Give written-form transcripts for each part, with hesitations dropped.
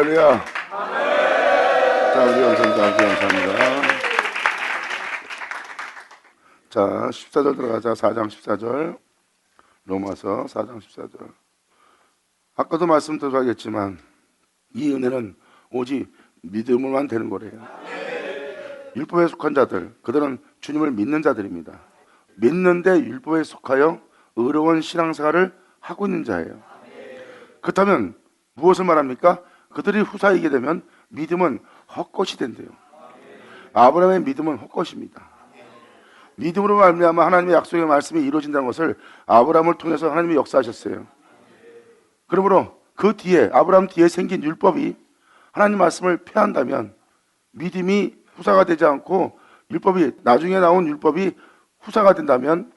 할렐루야. 자, 우리 영상자 감사합니다. 자, 14절 들어가자. 4장 14절. 로마서 4장 14절. 아까도 말씀드렸겠지만 이 은혜는 오직 믿음으로만 되는 거래요. 율법에 속한 자들, 그들은 주님을 믿는 자들입니다. 믿는데 율법에 속하여 의로운 신앙생활을 하고 있는 자예요. 그렇다면 무엇을 말합니까? 그들이 후사이게 되면 믿음은 헛것이 된대요. 아브라함의 믿음은 헛것입니다. 믿음으로 말미암아 하나님의 약속의 말씀이 이루어진다는 것을 아브라함을 통해서 하나님이 역사하셨어요. 그러므로 그 뒤에 아브라함 뒤에 생긴 율법이 하나님 말씀을 폐한다면 믿음이 후사가 되지 않고 율법이 나중에 나온 율법이 후사가 된다면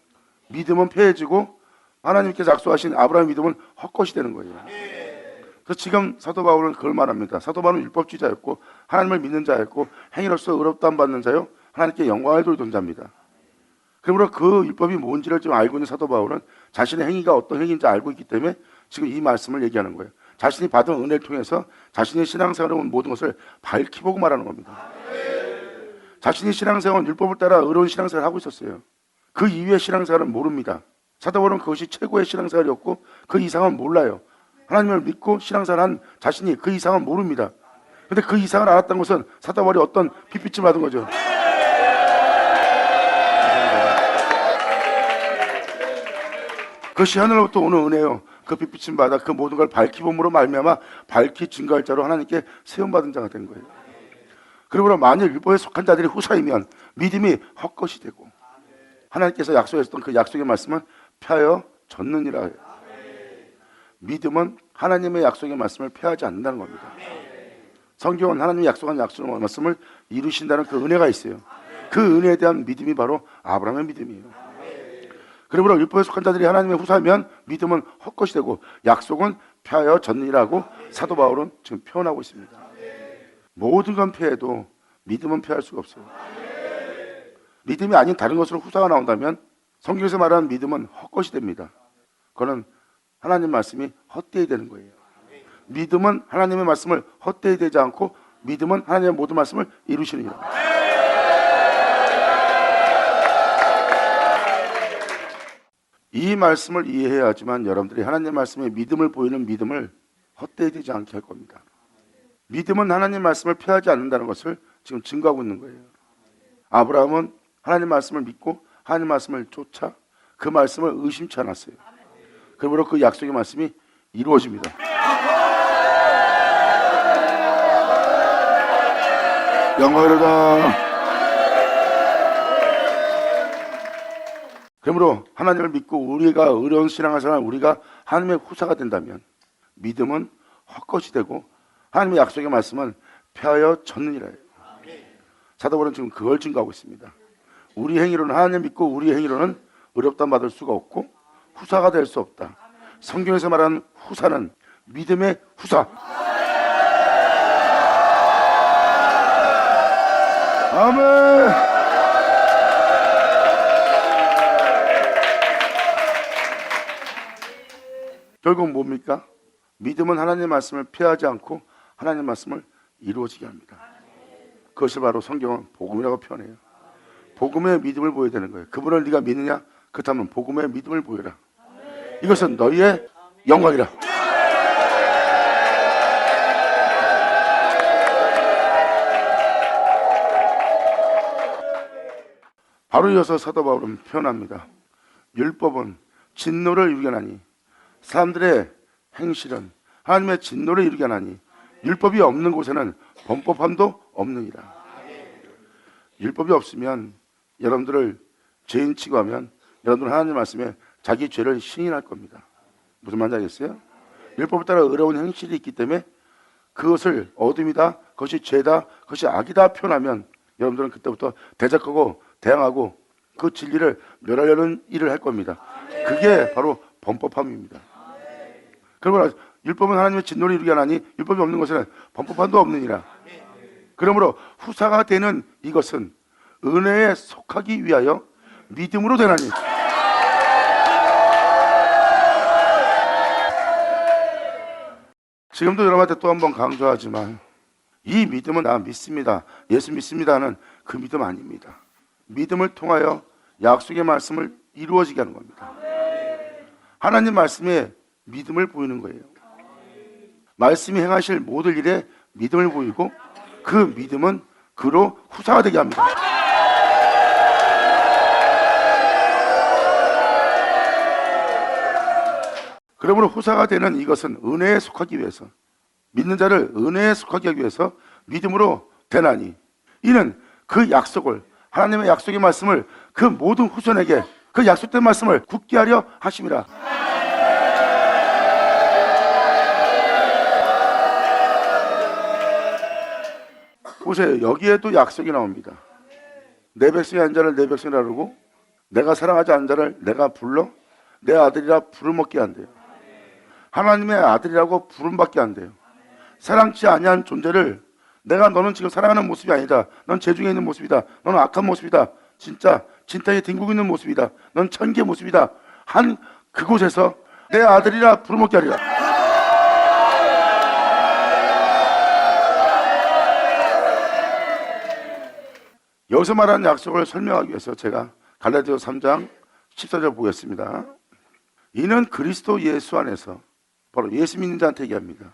믿음은 폐해지고 하나님께서 약속하신 아브라함의 믿음은 헛것이 되는 거예요. 그래서 지금 사도 바울은 그걸 말합니다. 사도 바울은 율법주의자였고 하나님을 믿는 자였고 행위로서 의롭다함 받는 자요 하나님께 영광을 돌리던 자입니다. 그러므로 그 율법이 뭔지를 좀 알고 있는 사도 바울은 자신의 행위가 어떤 행위인지 알고 있기 때문에 지금 이 말씀을 얘기하는 거예요. 자신이 받은 은혜를 통해서 자신의 신앙생활을 온 모든 것을 밝히보고 말하는 겁니다. 자신이 신앙생활은 율법을 따라 의로운 신앙생활을 하고 있었어요. 그 이후의 신앙생활은 모릅니다. 사도 바울은 그것이 최고의 신앙생활이었고 그 이상은 몰라요. 하나님을 믿고 신앙생활한 자신이 그 이상은 모릅니다. 그런데 그 이상을 알았던 것은 사도 바울이 어떤 핏빛을 받은 거죠. 그것이 하늘로부터 오는 은혜요. 그 빛비침 받아 그 모든 걸 밝히봄으로 말미암아 밝히 증거할 자로 하나님께 세움받은 자가 된 거예요. 그러므로 만일 율법에 속한 자들이 후사이면 믿음이 헛것이 되고 하나님께서 약속했던 그 약속의 말씀은 폐하여 졌느니라 해요. 믿음은 하나님의 약속의 말씀을 폐하지 않는다는 겁니다. 성경은 하나님이 약속한 약속의 말씀을 이루신다는 그 은혜가 있어요. 그 은혜에 대한 믿음이 바로 아브라함의 믿음이에요. 그러므로 율법에 속한 자들이 하나님의 후사면 믿음은 헛것이 되고 약속은 폐하여 졌느니라고 사도 바울은 지금 표현하고 있습니다. 모든 건 폐해도 믿음은 폐할 수가 없어요. 믿음이 아닌 다른 것으로 후사가 나온다면 성경에서 말하는 믿음은 헛것이 됩니다. 그거는 하나님 말씀이 헛되이 되는 거예요. 믿음은 하나님의 말씀을 헛되이 되지 않고 믿음은 하나님의 모든 말씀을 이루시느니라. 이 말씀을 이해해야지만 여러분들이 하나님의 말씀에 믿음을 보이는 믿음을 헛되이 되지 않게 할 겁니다. 믿음은 하나님 말씀을 피하지 않는다는 것을 지금 증거하고 있는 거예요. 아브라함은 하나님 말씀을 믿고 하나님 말씀을 쫓아 그 말씀을 의심치 않았어요. 그러므로 그 약속의 말씀이 이루어집니다. 영광이로다. 그러므로 하나님을 믿고 우리가 의로운 신앙을 살아 우리가 하나님의 후사가 된다면 믿음은 헛것이 되고 하나님의 약속의 말씀은 폐하여 졌느니라 해요. 사도 바울은 지금 그걸 증거하고 있습니다. 우리 행위로는 하나님을 믿고 우리 행위로는 의롭다함 받을 수가 없고 후사가 될 수 없다. 성경에서 말하는 후사는 믿음의 후사. 아멘. 결국 뭡니까? 믿음은 하나님의 말씀을 피하지 않고 하나님의 말씀을 이루어지게 합니다. 그것을 바로 성경은 복음이라고 표현해요. 복음의 믿음을 보여야 되는 거예요. 그분을 네가 믿느냐? 그렇다면 복음의 믿음을 보여라. 이것은 너희의 영광이라. 바로 이어서 사도 바울은 표현합니다. 율법은 진노를 이루게 하나니 사람들의 행실은 하나님의 진노를 이루게 하나니 율법이 없는 곳에는 범법함도 없느니라. 율법이 없으면 여러분들을 죄인 취급하면 여러분들은 하나님 말씀에 자기 죄를 시인할 겁니다. 무슨 말인지 알겠어요? 율법을 따라 의로운 행실이 있기 때문에 그것을 어둠이다, 그것이 죄다, 그것이 악이다 표현하면 여러분들은 그때부터 대적하고 대항하고 그 진리를 멸하려는 일을 할 겁니다. 그게 바로 범법함입니다. 그러므로 율법은 하나님의 진노를 이루게 하나니 율법이 없는 것에는 범법함도 없느니라. 그러므로 후사가 되는 이것은 은혜에 속하기 위하여 믿음으로 되나니. 지금도 여러분한테 또 한 번 강조하지만 이 믿음은 나 믿습니다, 예수 믿습니다는 그 믿음 아닙니다. 믿음을 통하여 약속의 말씀을 이루어지게 하는 겁니다. 하나님 말씀에 믿음을 보이는 거예요. 말씀이 행하실 모든 일에 믿음을 보이고 그 믿음은 그로 후사가 되게 합니다. 그러므로 후사가 되는 이것은 은혜에 속하기 위해서, 믿는 자를 은혜에 속하게 하기 위해서 믿음으로 되나니 이는 그 약속을, 하나님의 약속의 말씀을 그 모든 후손에게 그 약속된 말씀을 굳게 하려 하심이라. 보세요. 여기에도 약속이 나옵니다. 내 백성이 한 자를 내 백성이라 그러고 내가 사랑하지 않은 자를 내가 불러 내 아들이라 부름먹게 한대요. 하나님의 아들이라고 부름받게 한대요. 사랑치 아니한 존재를 내가 너는 지금 사랑하는 모습이 아니다, 넌 죄중에 있는 모습이다, 너는 악한 모습이다, 진짜 진탕에 뒹굴고 있는 모습이다, 넌 천기의 모습이다 한 그곳에서 내 아들이라 부름먹게 하리라. 여기서 말하는 약속을 설명하기 위해서 제가 갈라디아서 3장 14절 보겠습니다. 이는 그리스도 예수 안에서, 바로 예수 믿는 자한테 얘기합니다.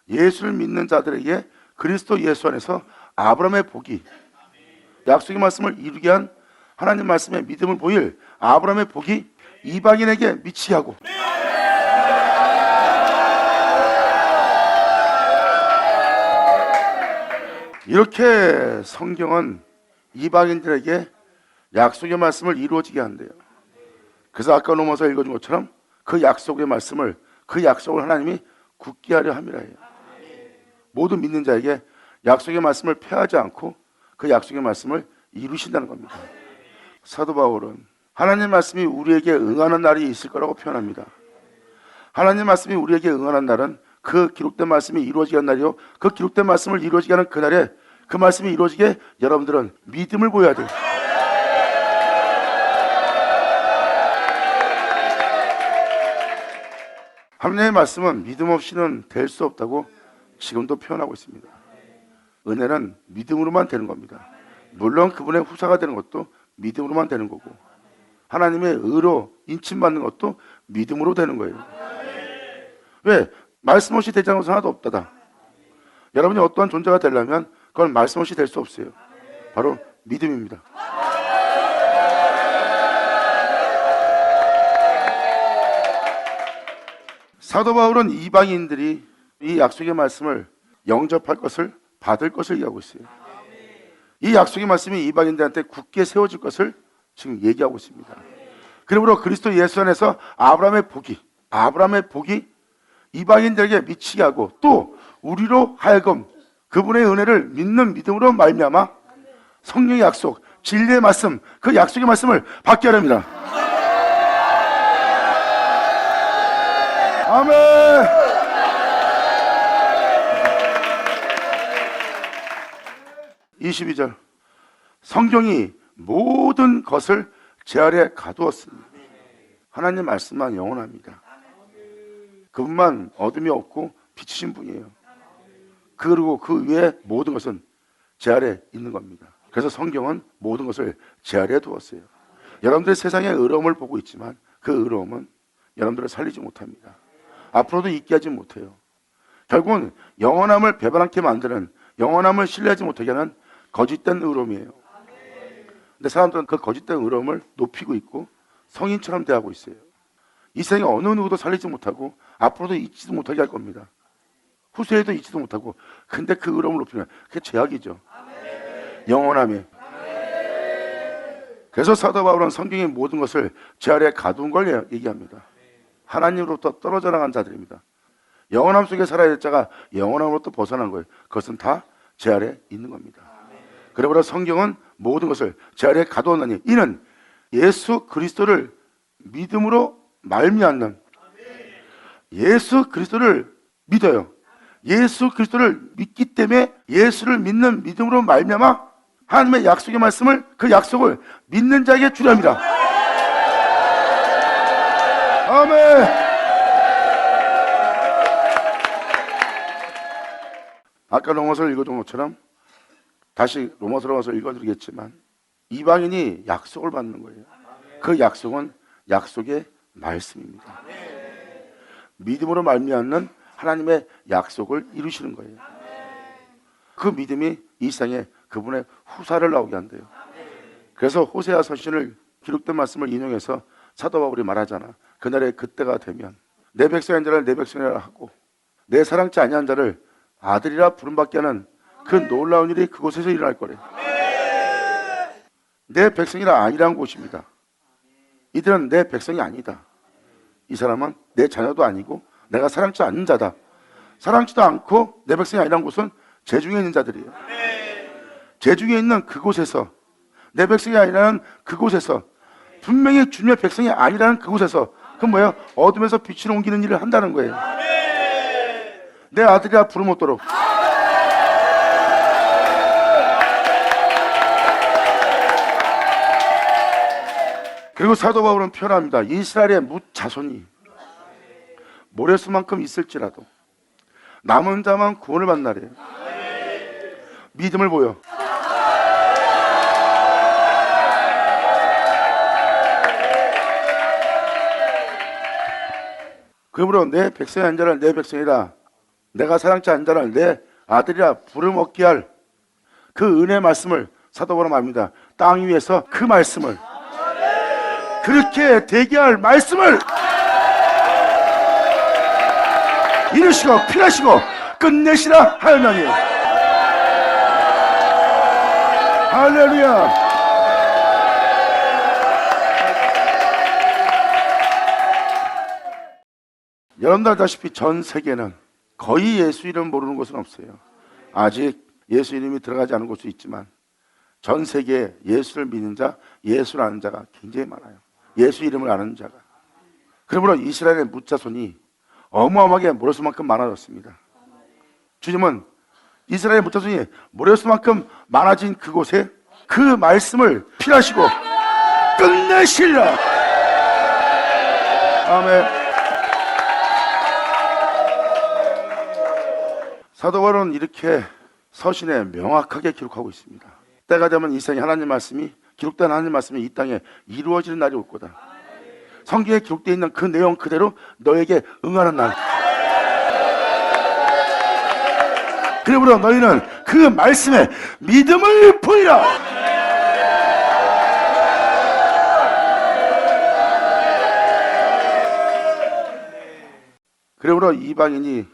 예수를 믿는 자들에게 그리스도 예수 안에서 아브라함의 복이, 약속의 말씀을 이루게 한 하나님 말씀에 믿음을 보일 아브라함의 복이 이방인에게 미치게 하고, 이렇게 성경은 이방인들에게 약속의 말씀을 이루어지게 한대요. 그래서 아까 로마서 읽어준 것처럼 그 약속의 말씀을, 그 약속을 하나님이 굳게 하려 함이라 해요. 모든 믿는 자에게 약속의 말씀을 폐하지 않고 그 약속의 말씀을 이루신다는 겁니다. 사도 바울은 하나님 말씀이 우리에게 응하는 날이 있을 거라고 표현합니다. 하나님 말씀이 우리에게 응하는 날은 그 기록된 말씀이 이루어지게 하는 날이요, 그 기록된 말씀을 이루어지게 하는 그날에 그 말씀이 이루어지게 여러분들은 믿음을 보여야 돼요. 하나님의 말씀은 믿음 없이는 될 수 없다고 지금도 표현하고 있습니다. 은혜는 믿음으로만 되는 겁니다. 물론 그분의 후사가 되는 것도 믿음으로만 되는 거고, 하나님의 의로 인침받는 것도 믿음으로 되는 거예요. 왜? 말씀 없이 되지 않은 것은 하나도 없다다. 여러분이 어떠한 존재가 되려면 그건 말씀 없이 될 수 없어요. 바로 믿음입니다. 사도 바울은 이방인들이 이 약속의 말씀을 영접할 것을, 받을 것을 얘기하고 있어요. 이 약속의 말씀이 이방인들한테 굳게 세워질 것을 지금 얘기하고 있습니다. 그러므로 그리스도 예수 안에서 아브라함의 복이 이방인들에게 미치게 하고, 또 우리로 하여금 그분의 은혜를 믿는 믿음으로 말미암아 성령의 약속, 진리의 말씀, 그 약속의 말씀을 받게 하렵니다. 아멘. 22절, 성경이 모든 것을 제 아래 가두었으니. 하나님 말씀만 영원합니다. 그분만 어둠이 없고 빛이신 분이에요. 그리고 그 위에 모든 것은 제 아래 있는 겁니다. 그래서 성경은 모든 것을 제 아래에 두었어요. 여러분들이 세상의 의로움을 보고 있지만 그 의로움은 여러분들을 살리지 못합니다. 앞으로도 있게 하지 못해요. 결국은 영원함을 배반하게 만드는, 영원함을 신뢰하지 못하게 하는 거짓된 의로움이에요. 근데 사람들은 그 거짓된 의로움을 높이고 있고 성인처럼 대하고 있어요. 이 세상에 어느 누구도 살리지 못하고 앞으로도 있지도 못하게 할 겁니다. 후세에도 있지도 못하고. 근데 그 의로움을 높이면 그게 죄악이죠. 영원함에. 그래서 사도 바울은 성경의 모든 것을 제 아래에 가둔 걸 얘기합니다. 하나님으로부터 떨어져 나간 자들입니다. 영원함 속에 살아야 될 자가 영원함으로부터 벗어난 거예요. 그것은 다 제 아래에 있는 겁니다. 그러므로 성경은 모든 것을 제 아래에 가두었나니 이는 예수 그리스도를 믿음으로 말미암는, 예수 그리스도를 믿어요. 예수 그리스도를 믿기 때문에 예수를 믿는 믿음으로 말미암아 하나님의 약속의 말씀을, 그 약속을 믿는 자에게 주려 합니다. 아멘. 아까 로마서를 읽어준 것처럼 다시 로마서로 가서 읽어드리겠지만 이방인이 약속을 받는 거예요. 그 약속은 약속의 말씀입니다. 믿음으로 말미암는 하나님의 약속을 이루시는 거예요. 그 믿음이 이 세상에 그분의 후사를 나오게 한대요. 그래서 호세아 서신을 기록된 말씀을 인용해서 사도 바울이 말하잖아. 그날에 그때가 되면 내 백성인 자를 내 백성이라 하고 내 사랑치 아니한 자를 아들이라 부름받게 하는 그 놀라운 일이 그곳에서 일어날 거래. 내 백성이라 아니라는 곳입니다. 이들은 내 백성이 아니다. 이 사람은 내 자녀도 아니고 내가 사랑치 않는 자다. 사랑치도 않고 내 백성이 아니라는 곳은 제중에 있는 자들이에요. 제중에 있는 그곳에서, 내 백성이 아니라는 그곳에서, 분명히 주님의 백성이 아니라는 그곳에서, 그건 뭐예요? 어둠에서 빛으로 옮기는 일을 한다는 거예요. 내 아들이라 부르묻도록. 그리고 사도 바울은 표현합니다. 이스라엘의 뭇 자손이 모래수만큼 있을지라도 남은 자만 구원을 받나래요. 믿음을 보여. 그러므로 내 백성이 아닌 자를 내 백성이라, 내가 사랑치 않은 자를 내 아들이라 부름 얻게 할 그 은혜의 말씀을 사도 바울은 말합니다. 땅 위에서 그 말씀을, 그렇게 되게 할 말씀을 이루시고 필하시고 끝내시라 하였나니. 할렐루야. 여러분들 알다시피 전 세계는 거의 예수 이름 모르는 곳은 없어요. 아직 예수 이름이 들어가지 않은 곳도 있지만 전 세계에 예수를 믿는 자, 예수를 아는 자가 굉장히 많아요. 예수 이름을 아는 자가. 그러므로 이스라엘의 뭇자손이 어마어마하게 모래수만큼 많아졌습니다. 주님은 이스라엘의 뭇자손이 모래수만큼 많아진 그곳에 그 말씀을 필하시고 끝내시리라. 아멘. 사도 바울은 이렇게 서신에 명확하게 기록하고 있습니다. 때가 되면 이 세상에 하나님 말씀이, 기록된 하나님 말씀이 이 땅에 이루어지는 날이 올 거다. 성경에 기록되어 있는 그 내용 그대로 너에게 응하는 날. 그러므로 너희는 그 말씀에 믿음을 보이라. 그러므로 이방인이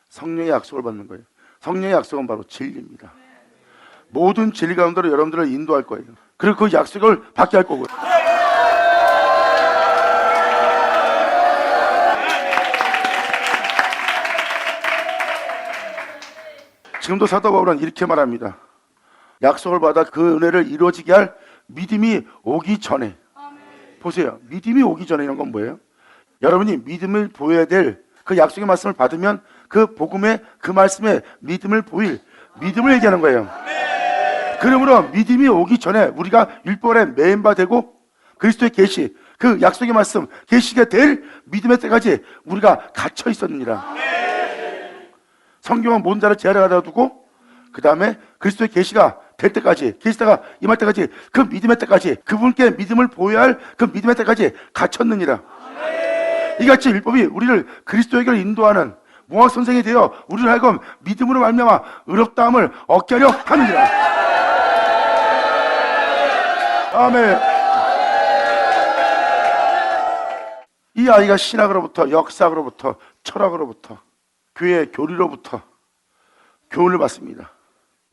성령의 약속을 받는 거예요. 성령의 약속은 바로 진리입니다. 모든 진리 가운데로 여러분들을 인도할 거예요. 그리고 그 약속을 받게 할 거고요. 지금도 사도 바울은 이렇게 말합니다. 약속을 받아 그 은혜를 이루어지게 할 믿음이 오기 전에. 보세요. 믿음이 오기 전에 이런 건 뭐예요? 여러분이 믿음을 보여야 될 그 약속의 말씀을 받으면 그 복음의 그 말씀에 믿음을 보일, 믿음을 얘기하는 거예요. 그러므로 믿음이 오기 전에 우리가 율법에 매인 바 되고 그리스도의 계시, 그 약속의 말씀, 계시가 될 믿음의 때까지 우리가 갇혀 있었느니라. 성경은 모든 자를 제한에 가다 두고 그 다음에 그리스도의 계시가 될 때까지, 계시다가 임할 때까지, 그 믿음의 때까지, 그분께 믿음을 보여야 할 그 믿음의 때까지 갇혔느니라. 이같이 율법이 우리를 그리스도에게 인도하는 모학 선생이 되어 우리를 하여금 믿음으로 말미암아 의롭다함을 얻게 하려 하느니라. 아멘. 이 아이가 신학으로부터, 역사학으로부터, 철학으로부터, 교회 교리로부터 교훈을 받습니다.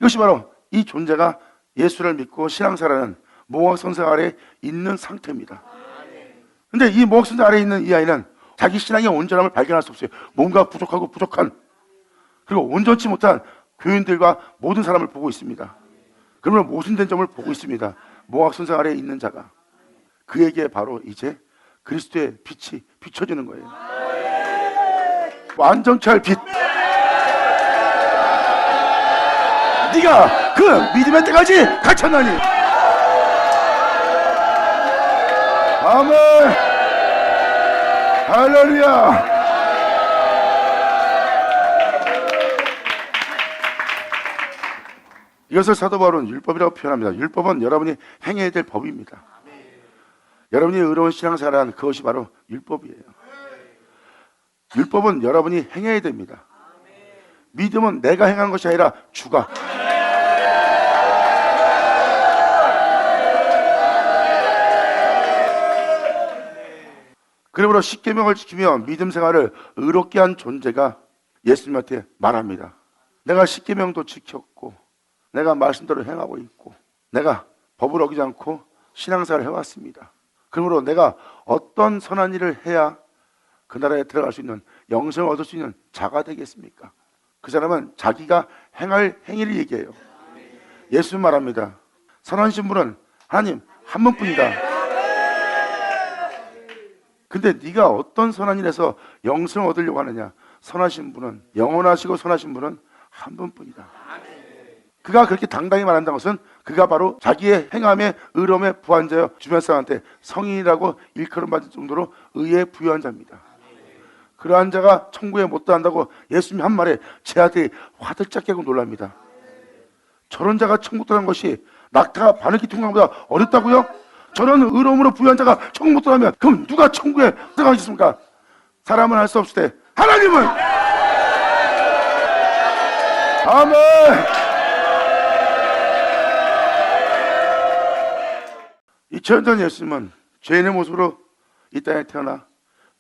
이것이 바로 이 존재가 예수를 믿고 신앙생활하는 모학 선생 아래 있는 상태입니다. 근데 이 모학 선생 아래 있는 이 아이는 자기 신앙의 온전함을 발견할 수 없어요. 뭔가 부족하고 부족한, 그리고 온전치 못한 교인들과 모든 사람을 보고 있습니다. 그러면 모순된 점을 보고 있습니다. 모학 선생 아래에 있는 자가. 그에게 바로 이제 그리스도의 빛이 비춰지는 거예요. 완전치 할 빛. 네가 그 믿음의 때까지 갇혔나니. 아멘. 할렐루야. 이것을 사도 바울은 율법이라고 표현합니다. 율법은 여러분이 행해야 될 법입니다. 여러분이 의로운 신앙생활을 그것이 바로 율법이에요. 율법은 여러분이 행해야 됩니다. 믿음은 내가 행한 것이 아니라 주가. 그러므로 십계명을 지키며 믿음 생활을 의롭게 한 존재가 예수님한테 말합니다. 내가 십계명도 지켰고 내가 말씀대로 행하고 있고 내가 법을 어기지 않고 신앙생활을 해왔습니다. 그러므로 내가 어떤 선한 일을 해야 그 나라에 들어갈 수 있는 영생을 얻을 수 있는 자가 되겠습니까? 그 사람은 자기가 행할 행위를 얘기해요. 예수님 말합니다. 선하신 분은 하나님 한 분뿐이다. 근데 네가 어떤 선한 일에서 영생을 얻으려고 하느냐? 선하신 분은, 영원하시고 선하신 분은 한 분뿐이다. 그가 그렇게 당당히 말한다는 것은 그가 바로 자기의 행함의 의로움에 부한 자여 주변 사람한테 성인이라고 일컬음 받을 정도로 의에 부유한 자입니다. 그러한 자가 천국에 못 들어간다고 예수님이 한 말에 제 아들이 화들짝 깨고 놀랍니다. 저런 자가 천국 들어간 것이 낙타가 바늘기 통과보다 어렵다고요? 저런 의로움으로 부유한 자가 천국 못 들어가면 그럼 누가 천국에 들어가겠습니까? 사람은 할 수 없을 때 하나님은 아멘. 이천전 예수님은 죄인의 모습으로 이 땅에 태어나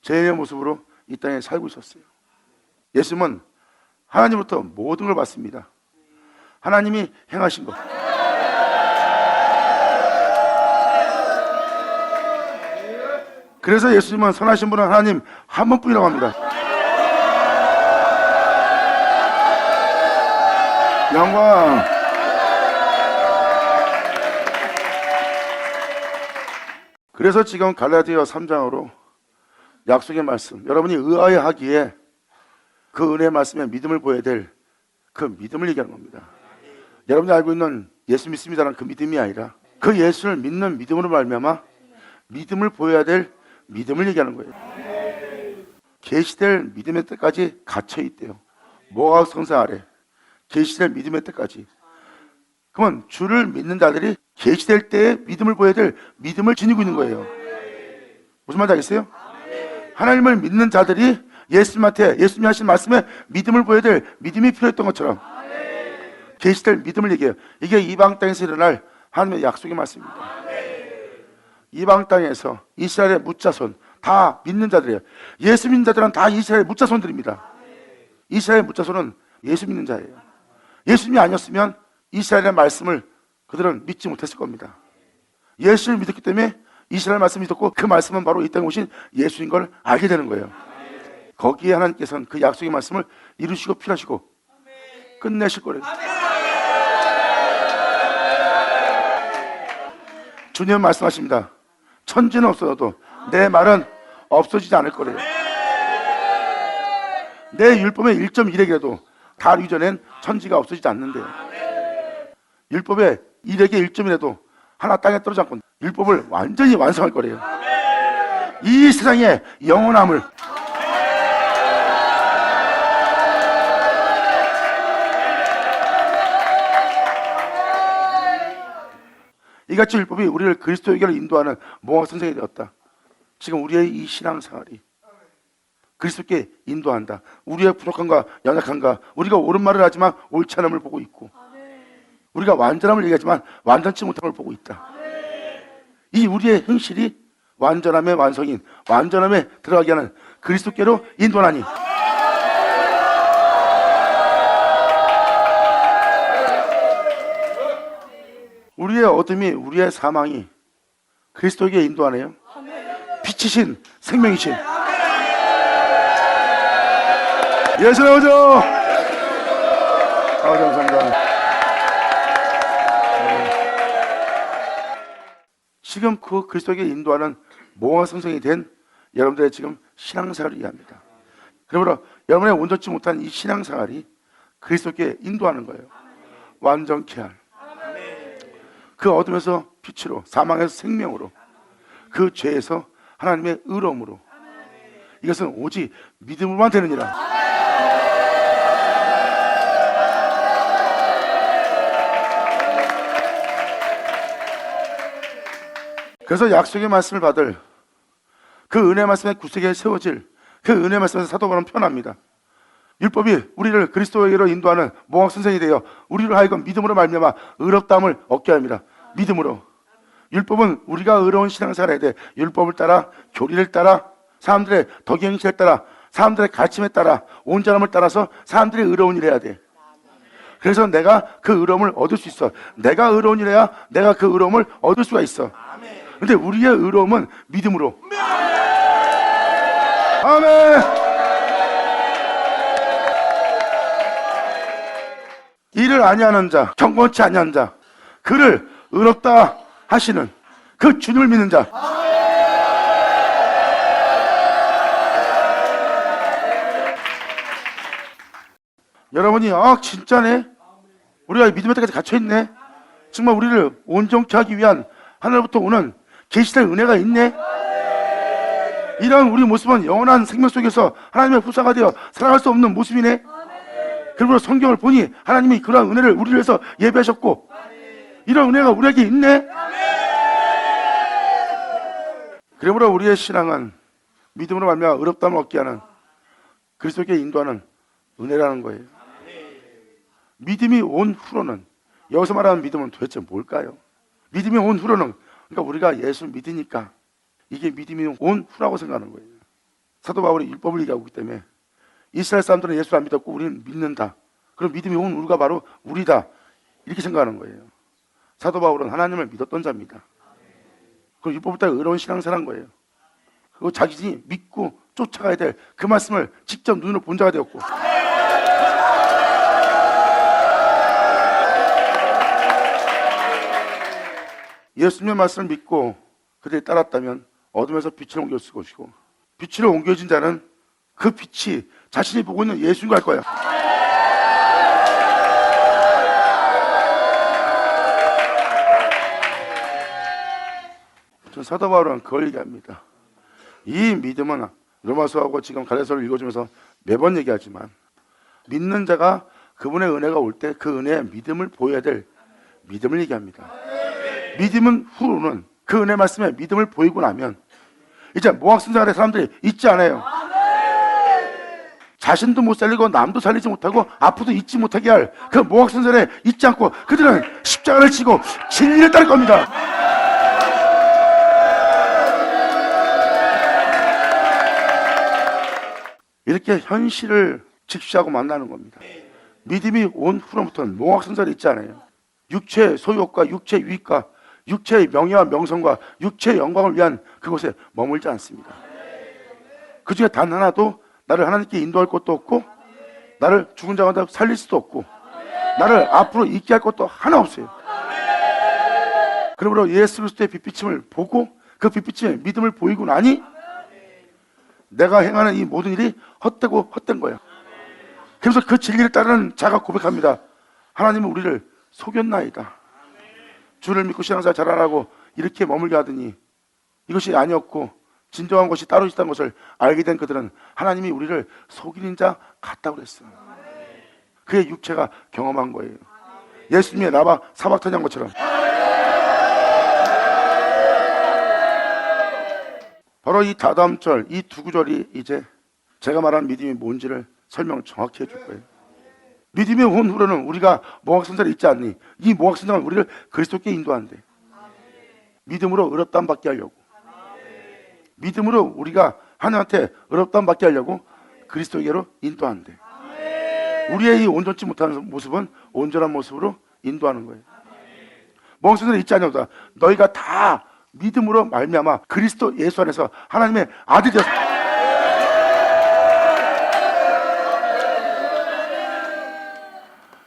죄인의 모습으로 이 땅에 살고 있었어요. 예수님은 하나님으로부터 모든 걸 받습니다. 하나님이 행하신 것. 그래서 예수님은 선하신 분은 하나님 한 분뿐이라고 합니다. 영광. 그래서 지금 갈라디아 3장으로 약속의 말씀, 여러분이 의하여 하기에 그 은혜의 말씀에 믿음을 보여야 될 그 믿음을 얘기하는 겁니다. 여러분이 알고 있는 예수 믿습니다라는 그 믿음이 아니라 그 예수를 믿는 믿음으로 말미암아 믿음을 보여야 될 믿음을 얘기하는 거예요. 계시될 믿음의 때까지 갇혀 있대요. 모압 성사 아래 계시될 믿음의 때까지. 그러면 주를 믿는 자들이 계시될 때에 믿음을 보여야 될 믿음을 지니고 있는 거예요. 무슨 말인지 알겠어요? 하나님을 믿는 자들이 예수님한테 예수님이 하신 말씀에 믿음을 보여야 될 믿음이 필요했던 것처럼 계시될 믿음을 얘기해요. 이게 이방 땅에서 일어날 하나님의 약속의 말씀입니다. 이방 땅에서 이스라엘의 묻자손 다 믿는 자들이에요. 예수 믿는 자들은 다 이스라엘의 묻자손들입니다. 이스라엘의 묻자손은 예수 믿는 자예요. 예수님이 아니었으면 이스라엘의 말씀을 그들은 믿지 못했을 겁니다. 예수를 믿었기 때문에 이스라엘 말씀을 믿었고 그 말씀은 바로 이 땅에 오신 예수인 걸 알게 되는 거예요. 거기에 하나님께서는 그 약속의 말씀을 이루시고 필하시고 끝내실 거예요. 주님은 말씀하십니다. 천지는 없어져도 내 말은 없어지지 않을 거래요. 내 율법의 1.1핵이라도 달 이전엔 천지가 없어지지 않는데요. 율법의 1핵의 1점이라도 하나 땅에 떨어지지 않고 율법을 완전히 완성할 거래요. 이 세상의 영원함을 이같이 율법이 우리를 그리스도에게로 인도하는 모학 선생이 되었다. 지금 우리의 이 신앙생활이 그리스도께 인도한다. 우리의 부족함과 연약함과 우리가 옳은 말을 하지만 옳지 않음을 보고 있고 우리가 완전함을 얘기하지만 완전치 못한 걸 보고 있다. 이 우리의 행실이 완전함의 완성인 완전함에 들어가게 하는 그리스도께로 인도하니 우리의 어둠이 우리의 사망이 그리스도에게 인도하네요. 빛이신 생명이신 예수 나오죠. 감사합니다. 지금 그 그리스도에게 인도하는 모아 선생이 된 여러분들의 지금 신앙생활을 이해합니다. 그러므로 여러분의 온전치 못한 이 신앙생활이 그리스도께 인도하는 거예요. 완전케 할 그 어둠에서 빛으로 사망에서 생명으로 그 죄에서 하나님의 의로움으로 이것은 오직 믿음으로만 되느니라. 그래서 약속의 말씀을 받을, 그 은혜 말씀의 구세기에 세워질, 그 은혜 말씀에서 사도 바울은 표현합니다. 율법이 우리를 그리스도에게로 인도하는 모학 선생이 되어 우리를 하여금 믿음으로 말미암아 의롭다함을 얻게 합니다. 믿음으로. 율법은 우리가 의로운 신앙생활을 해야 돼. 율법을 따라, 교리를 따라, 사람들의 덕행실에 따라, 사람들의 가르침에 따라, 온전함을 따라서 사람들이 의로운 일을 해야 돼. 그래서 내가 그 의로움을 얻을 수 있어. 내가 의로운 일해야 내가 그 의로움을 얻을 수가 있어. 근데 우리의 의로움은 믿음으로. 아멘. 이를 아니하는 자, 경건치 아니하는 자, 그를 의롭다 하시는 그 주님을 믿는 자. 여러분이 진짜네, 우리가 믿음의 때까지 갇혀있네, 정말 우리를 온전케 하기 위한 하늘로부터 오는 계시될 은혜가 있네, 이런 우리 모습은 영원한 생명 속에서 하나님의 후사가 되어 살아갈 수 없는 모습이네. 그리고 성경을 보니 하나님이 그러한 은혜를 우리를 위해서 예배하셨고, 이런 은혜가 우리에게 있네. 그러므로 우리의 신앙은 믿음으로 말미암아 의롭다함을 얻게 하는, 그리스도께 인도하는 은혜라는 거예요. 믿음이 온 후로는, 여기서 말하는 믿음은 도대체 뭘까요? 믿음이 온 후로는, 그러니까 우리가 예수를 믿으니까 이게 믿음이 온 후라고 생각하는 거예요. 사도 바울이 율법을 얘기하고 있기 때문에 이스라엘 사람들은 예수를 안 믿었고 우리는 믿는다. 그럼 믿음이 온 우리가 바로 우리다, 이렇게 생각하는 거예요. 사도 바울은 하나님을 믿었던 자입니다. 그리고 율법을 따라 의로운 신앙생활한 거예요. 그리고 자신이 믿고 쫓아가야 될 그 말씀을 직접 눈으로 본 자가 되었고, 예수님의 말씀을 믿고 그들이 따랐다면 어둠에서 빛을 옮겼을 것이고, 빛으로 옮겨진 자는 그 빛이 자신이 보고 있는 예수인 걸 거야. 전 사도 바울은 그걸 얘기합니다. 이 믿음은 로마서하고 지금 갈라디아서를 읽어주면서 매번 얘기하지만, 믿는 자가 그분의 은혜가 올 때 그 은혜에 믿음을 보여야 될 믿음을 얘기합니다. 믿음은 후로는 그 은혜 말씀에 믿음을 보이고 나면 이제 모학순생활의 사람들이 있지 않아요. 자신도 못 살리고 남도 살리지 못하고 앞으로도 잊지 못하게 할 그 모학순생활에 있지 않고 그들은 십자가를 지고 진리를 따를 겁니다. 이렇게 현실을 직시하고 만나는 겁니다. 믿음이 온 후로부터는 모학순생활이 있지 않아요. 육체의 소유욕과 육체의 유익과 육체의 명예와 명성과 육체의 영광을 위한 그곳에 머물지 않습니다. 그 중에 단 하나도 나를 하나님께 인도할 것도 없고, 나를 죽은 자 가운데 살릴 수도 없고, 나를 앞으로 있게 할 것도 하나 없어요. 그러므로 예수 그리스도의 빛비침을 보고 그 빛비침에 믿음을 보이고 나니 내가 행하는 이 모든 일이 헛되고 헛된 거예요. 그래서 그 진리를 따르는 자가 고백합니다. 하나님은 우리를 속였나이다. 주를 믿고 신앙생활 잘하라고 이렇게 머물게 하더니 이것이 아니었고 진정한 것이 따로 있다는 것을 알게 된 그들은 하나님이 우리를 속이는 자 같다고 그랬어요. 그의 육체가 경험한 거예요. 예수님의 나바 사박탄한 것처럼. 바로 이 다다음절, 이 두 구절이 이제 제가 말하는 믿음이 뭔지를 설명 정확히 해줄 거예요. 믿음이 온 후로는 우리가 모학선자를 잊지 않니, 이 모학선자는 우리를 그리스도께 인도한대. 믿음으로 의롭다함 받게 하려고, 믿음으로 우리가 하나님한테 의롭다함 받게 하려고 그리스도에게로 인도한대. 우리의 이 온전치 못하는 모습은 온전한 모습으로 인도하는 거예요. 모학선자를 잊지 않냐보다 너희가 다 믿음으로 말미암아 그리스도 예수 안에서 하나님의 아들이 되었다.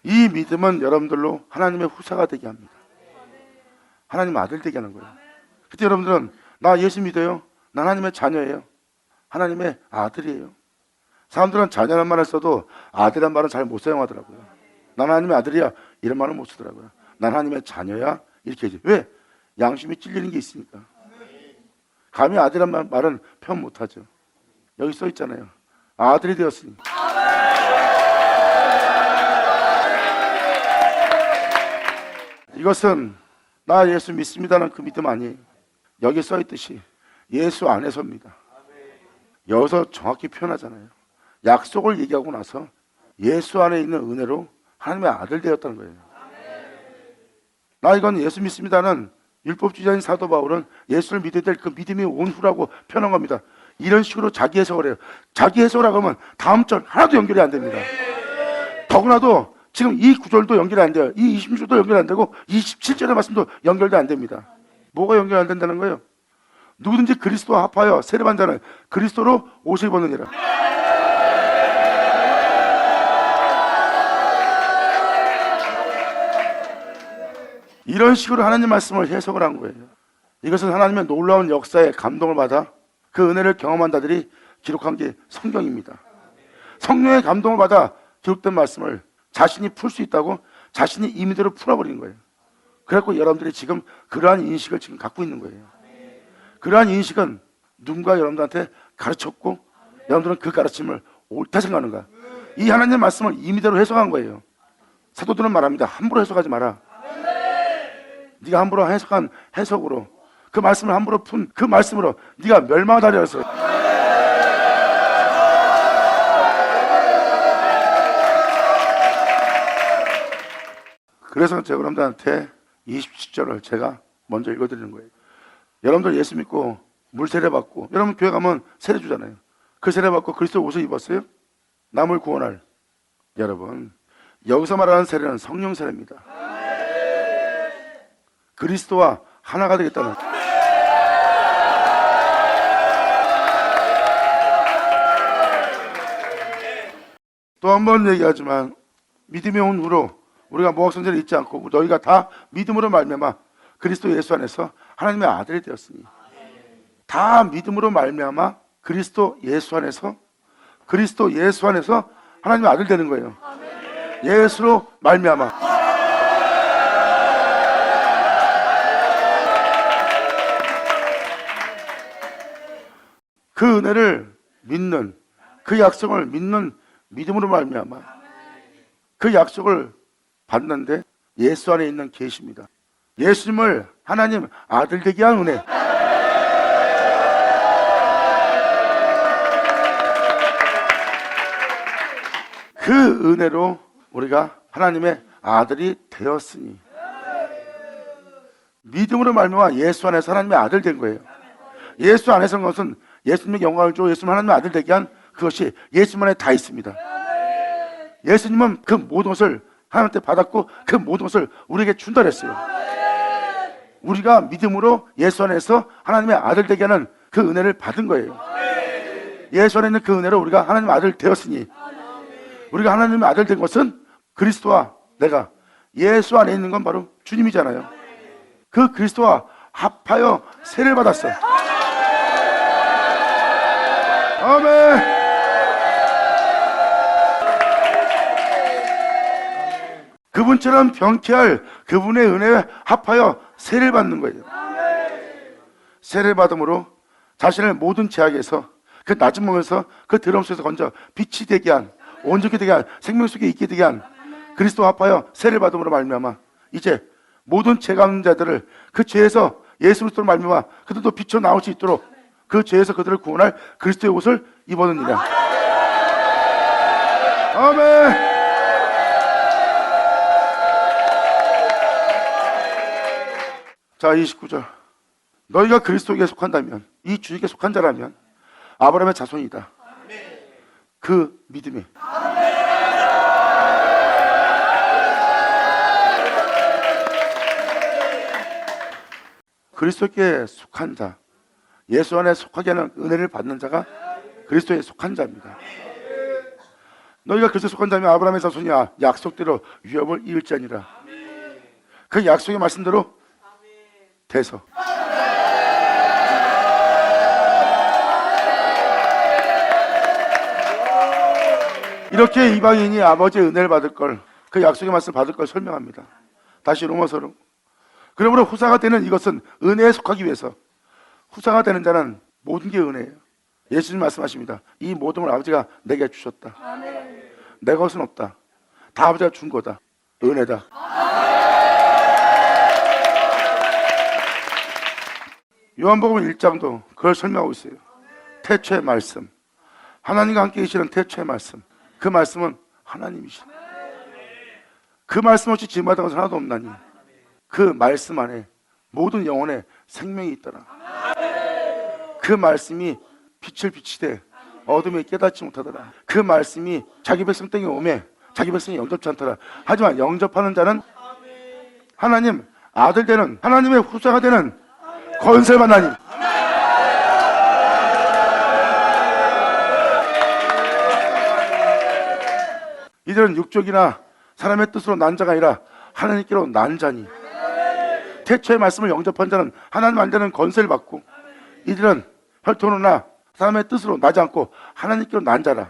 이 믿음은 여러분들로 하나님의 후사가 되게 합니다. 하나님 아들 되게 하는 거예요. 그때 여러분들은 나 예수 믿어요, 난 하나님의 자녀예요, 하나님의 아들이에요. 사람들은 자녀란 말을 써도 아들이란 말은 잘 못 사용하더라고요. 난 하나님의 아들이야 이런 말은 못 쓰더라고요. 난 하나님의 자녀야 이렇게 하지. 왜? 양심이 찔리는 게 있으니까. 감히 아들이란 말은 표현 못하죠. 여기 써 있잖아요. 아들이 되었으니. 이것은 나 예수 믿습니다는 그 믿음 아니에요. 여기 써있듯이 예수 안에서입니다. 여기서 정확히 표현하잖아요. 약속을 얘기하고 나서 예수 안에 있는 은혜로 하나님의 아들 되었다는 거예요. 나 이건 예수 믿습니다는 율법주의자인 사도 바울은 예수를 믿어야 될 그 믿음이 온 후라고 표현한 겁니다. 이런 식으로 자기 해석을 해요. 자기 해석을 하면 다음 절 하나도 연결이 안 됩니다. 더구나도 지금 이 구절도 연결이 안 돼요. 이 26절도 연결이 안 되고 27절의 말씀도 연결도 안 됩니다. 뭐가 연결 안 된다는 거예요? 누구든지 그리스도와 합하여 세례받은 자는 그리스도로 옷을 입었느니라. 이런 식으로 하나님 말씀을 해석을 한 거예요. 이것은 하나님의 놀라운 역사에 감동을 받아 그 은혜를 경험한 자들이 기록한 게 성경입니다. 성령의 감동을 받아 기록된 말씀을 자신이 풀 수 있다고 자신이 임의대로 풀어버린 거예요. 그래갖고 여러분들이 지금 그러한 인식을 지금 갖고 있는 거예요. 그러한 인식은 누군가 여러분들한테 가르쳤고 여러분들은 그 가르침을 옳다 생각하는가? 이 하나님의 말씀을 임의대로 해석한 거예요. 사도들은 말합니다. 함부로 해석하지 마라. 네가 함부로 해석한 해석으로 그 말씀을 함부로 푼 그 말씀으로 네가 멸망하리라 했어. 그래서 제가 여러분들한테 27절을 제가 먼저 읽어드리는 거예요. 여러분들 예수 믿고 물 세례 받고 여러분 교회 가면 세례 주잖아요. 그 세례 받고 그리스도 옷을 입었어요? 남을 구원할 여러분, 여기서 말하는 세례는 성령 세례입니다. 그리스도와 하나가 되겠다는. 또 한 번 얘기하지만 믿음이 온 후로 우리가 모학선제를 잊지 않고 너희가 다 믿음으로 말미암아 그리스도 예수 안에서 하나님의 아들이 되었으니, 다 믿음으로 말미암아 그리스도 예수 안에서 하나님의 아들 되는 거예요. 예수로 말미암아. 그 은혜를 믿는, 그 약속을 믿는 믿음으로 말미암아 그 약속을 받는데 예수 안에 있는 계시입니다. 예수님을 하나님 아들 되게 한 은혜. 그 은혜로 우리가 하나님의 아들이 되었으니, 믿음으로 말미암아 예수 안에서 하나님의 아들 된 거예요. 예수 안에서는 것은 예수님의 영광을 주고 예수님 하나님의 아들 되게 한 그것이 예수님 안에 다 있습니다. 예수님은 그 모든 것을 하나님한테 받았고 그 모든 것을 우리에게 준다 그랬어요. 우리가 믿음으로 예수 안에서 하나님의 아들 되게 하는 그 은혜를 받은 거예요. 예수 안에 있는 그 은혜로 우리가 하나님의 아들 되었으니, 우리가 하나님의 아들 된 것은 그리스도와 내가, 예수 안에 있는 건 바로 주님이잖아요. 그 그리스도와 합하여 세례를 받았어. 아멘. 그분처럼 병쾌할 그분의 은혜에 합하여 세례를 받는 거예요. 세례를 받음으로 자신을 모든 죄악에서, 그 낮은 몸에서, 그 더러움 속에서 건져 빛이 되게 한, 온전히 되게 한, 생명 속에 있게 되게 한 그리스도와 합하여 세례를 받음으로 말미암아 이제 모든 죄 가운데 자들을 그 죄에서 예수 그리스도로 말미암아 그들도 비쳐 나올 수 있도록 그 죄에서 그들을 구원할 그리스도의 옷을 입었느니라. 아멘. 자, 29절. 너희가 그리스도에게 속한다면, 이 주에게 속한 자라면 아브라함의 자손이다. 그 믿음이. 그리스도께 속한 자, 예수 안에 속하게 하는 은혜를 받는 자가 그리스도에 속한 자입니다. 너희가 그리스도에 속한 자면 아브라함의 자손이야. 약속대로 유업을 이을지 아니라. 그 약속의 말씀대로 돼서. 이렇게 이방인이 아버지의 은혜를 받을 걸, 그 약속의 말씀을 받을 걸 설명합니다. 다시 로마서로. 그러므로 후사가 되는 이것은 은혜에 속하기 위해서, 후사가 되는 자는 모든 게 은혜예요. 예수님 말씀하십니다. 이 모든 걸 아버지가 내게 주셨다. 내 것은 없다. 다 아버지가 준 거다. 은혜다. 요한복음 1장도 그걸 설명하고 있어요. 태초의 말씀, 하나님과 함께 계시는 태초의 말씀, 그 말씀은 하나님이시다. 그 말씀 없이 지음받은 것은 하나도 없나니 그 말씀 안에 모든 영혼의 생명이 있더라. 그 말씀이 빛을 비치되 어둠에 깨닫지 못하더라. 그 말씀이 자기 백성 땡에 오매 자기 백성이 영접치 않더라. 하지만 영접하는 자는 하나님 아들 되는, 하나님의 후사가 되는 권세를 받나니. 이들은 육족이나 사람의 뜻으로 난 자가 아니라 하나님께로 난 자니. 태초의 말씀을 영접한 자는 하나님 안 되는 권세를 받고, 이들은 혈통으로나 사람의 뜻으로 나지 않고 하나님께로 난 자라.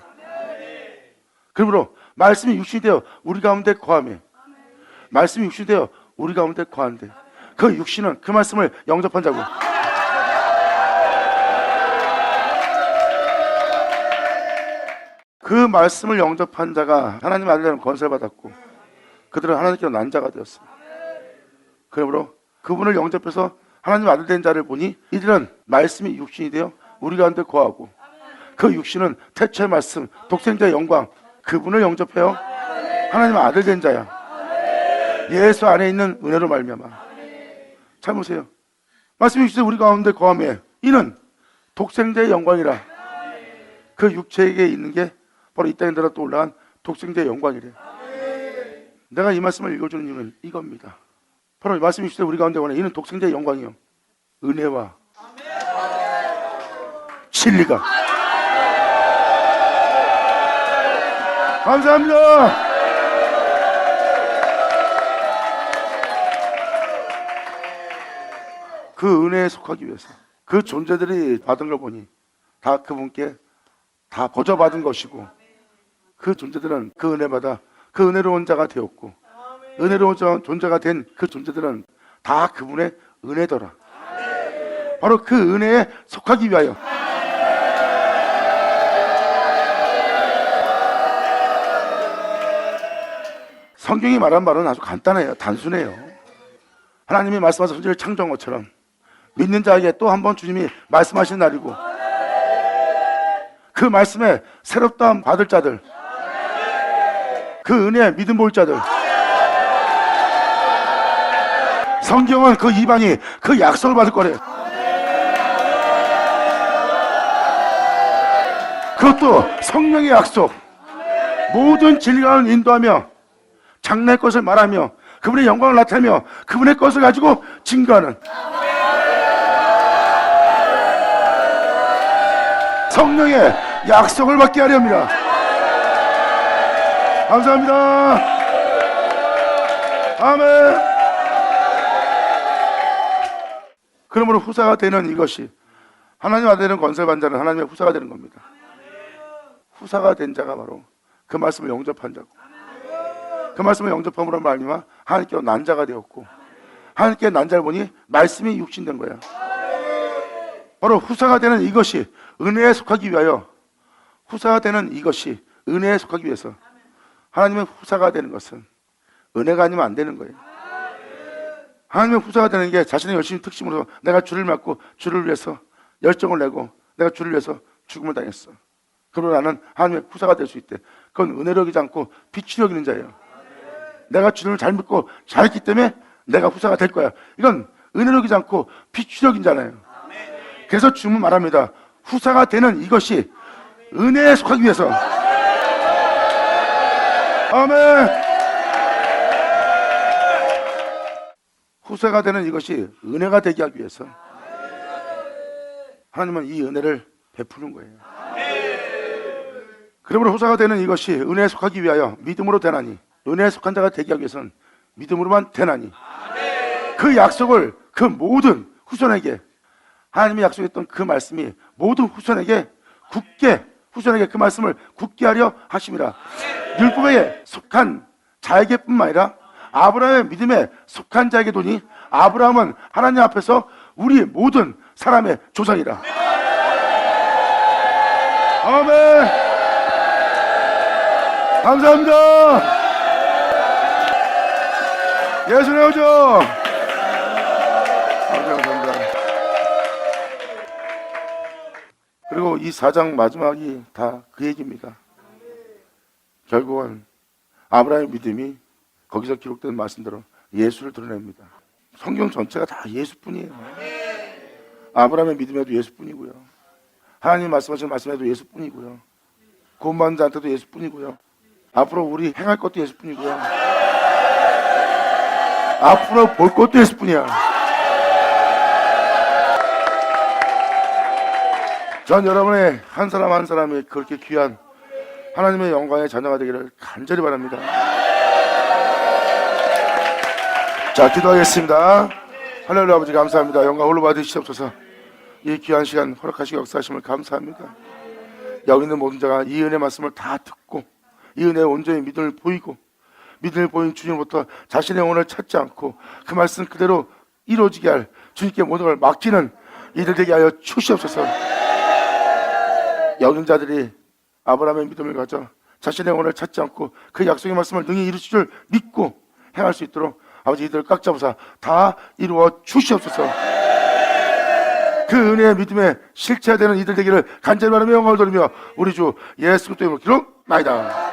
그러므로 말씀이 육신이 되어 우리 가운데 거하며, 말씀이 육신이 되어 우리 가운데 거하는데 그 육신은 그 말씀을 영접한 자고, 그 말씀을 영접한 자가 하나님 아들 되는 권세를 받았고 그들은 하나님께로 난 자가 되었습니다. 그러므로 그분을 영접해서 하나님 아들 된 자를 보니 이들은 말씀이 육신이 되어 우리 가운데 거하고 그 육신은 태초의 말씀, 독생자의 영광, 그분을 영접해요 하나님 아들 된 자야. 예수 안에 있는 은혜로 말미암아. 잘 보세요. 말씀이 육신이 우리 가운데 거하며 이는 독생자의 영광이라. 그 육체에게 있는 게 바로 이 땅에 들어 또 올라간 독생자의 영광이래. 내가 이 말씀을 읽어주는 이유는 이겁니다. 바로 말씀이 육신이 우리 가운데 거하며 이는 독생자의 영광이요 은혜와 진리가. 감사합니다. 그 은혜에 속하기 위해서 그 존재들이 받은 걸 보니 다 그분께 다 거저받은 것이고, 그 존재들은 그 은혜 받아 그 은혜로운 자가 되었고, 은혜로운 존재가 된 그 존재들은 다 그분의 은혜더라. 바로 그 은혜에 속하기 위하여 성경이 말한 말은 아주 간단해요. 단순해요. 하나님이 말씀하신 천지를 창조한 것처럼 믿는 자에게 또 한 번 주님이 말씀하신 날이고, 그 말씀에 새롭다함 받을 자들, 그 은혜에 믿음 볼 자들, 성경은 그 이방이 그 약속을 받을 거래요. 그것도 성령의 약속. 모든 진리를 인도하며 장래의 것을 말하며 그분의 영광을 나타내며 그분의 것을 가지고 증거하는 성령의 약속을 받게 하려 합니다. 감사합니다. 아멘. 그러므로 후사가 되는 이것이, 하나님 아들 되는 권세를 받는 자는 하나님의 후사가 되는 겁니다. 후사가 된 자가 바로 그 말씀을 영접한 자고, 그 말씀을 영접함으로 말미암아 하나님께로 난 자가 되었고, 하나님께 난 자를 보니 말씀이 육신된 거야. 바로 후사가 되는 이것이 은혜에 속하기 위하여, 후사가 되는 이것이 은혜에 속하기 위해서, 하나님의 후사가 되는 것은 은혜가 아니면 안 되는 거예요. 하나님의 후사가 되는 게 자신의 열심히 특심으로 내가 주를 맡고 주를 위해서 열정을 내고 내가 주를 위해서 죽음을 당했어. 그러나 나는 하나님의 후사가 될 수 있대. 그건 은혜로 여기지 않고 빛으로 여기는 자예요. 내가 주님을 잘 믿고 잘했기 때문에 내가 후사가 될 거야. 이건 은혜로 여기지 않고 빛으로 여긴 자잖아요. 그래서 주님은 말합니다. 후사가 되는 이것이 은혜에 속하기 위해서. 아멘. 후사가 되는 이것이 은혜가 되게 하기 위해서 하나님은 이 은혜를 베푸는 거예요. 그러므로 후사가 되는 이것이 은혜에 속하기 위하여 믿음으로 되나니, 은혜에 속한 자가 되게 하기 위해서는 믿음으로만 되나니, 그 약속을 그 모든 후손에게, 하나님이 약속했던 그 말씀이 모든 후손에게 굳게, 후손에게 그 말씀을 굳게 하려 하심이라. 율법에 속한 자에게뿐만 아니라 아브라함의 믿음에 속한 자에게 도니, 아브라함은 하나님 앞에서 우리 모든 사람의 조상이라. 아멘. 감사합니다. 예수 내오죠. 감사합니다. 그리고 이 4장 마지막이 다 그 얘기입니다. 결국은 아브라함의 믿음이 거기서 기록된 말씀대로 예수를 드러냅니다. 성경 전체가 다 예수뿐이에요. 아브라함의 믿음에도 예수뿐이고요. 하나님 말씀하신 말씀에도 예수뿐이고요. 구원받는 자한테도 예수뿐이고요. 앞으로 우리 행할 것도 예수뿐이고요. 앞으로 볼 것도 예수뿐이야. 전 여러분의 한 사람 한 사람이 그렇게 귀한 하나님의 영광의 자녀가 되기를 간절히 바랍니다. 자, 기도하겠습니다. 하나님 아버지 감사합니다. 영광 홀로 받으시옵소서. 이 귀한 시간 허락하시고 역사하심을 감사합니다. 여기 있는 모든 자가 이 은혜 말씀을 다 듣고 이 은혜의 온전히 믿음을 보이고 믿음을 보인 주님으로부터 자신의 영혼을 찾지 않고 그 말씀 그대로 이루어지게 할 주님께 모든 걸 맡기는 이들 되게 하여 주시옵소서. 여긴 자들이 아브라함의 믿음을 가져 자신의 영혼을 찾지 않고 그 약속의 말씀을 능히 이루실 줄 믿고 행할 수 있도록 아버지 이들을 꽉 잡으사 다 이루어 주시옵소서. 그 은혜의 믿음에 실체화되는 이들 되기를 간절히 바라며 영광을 돌리며 우리 주 예수 그리스도의 이름으로 기록나이다.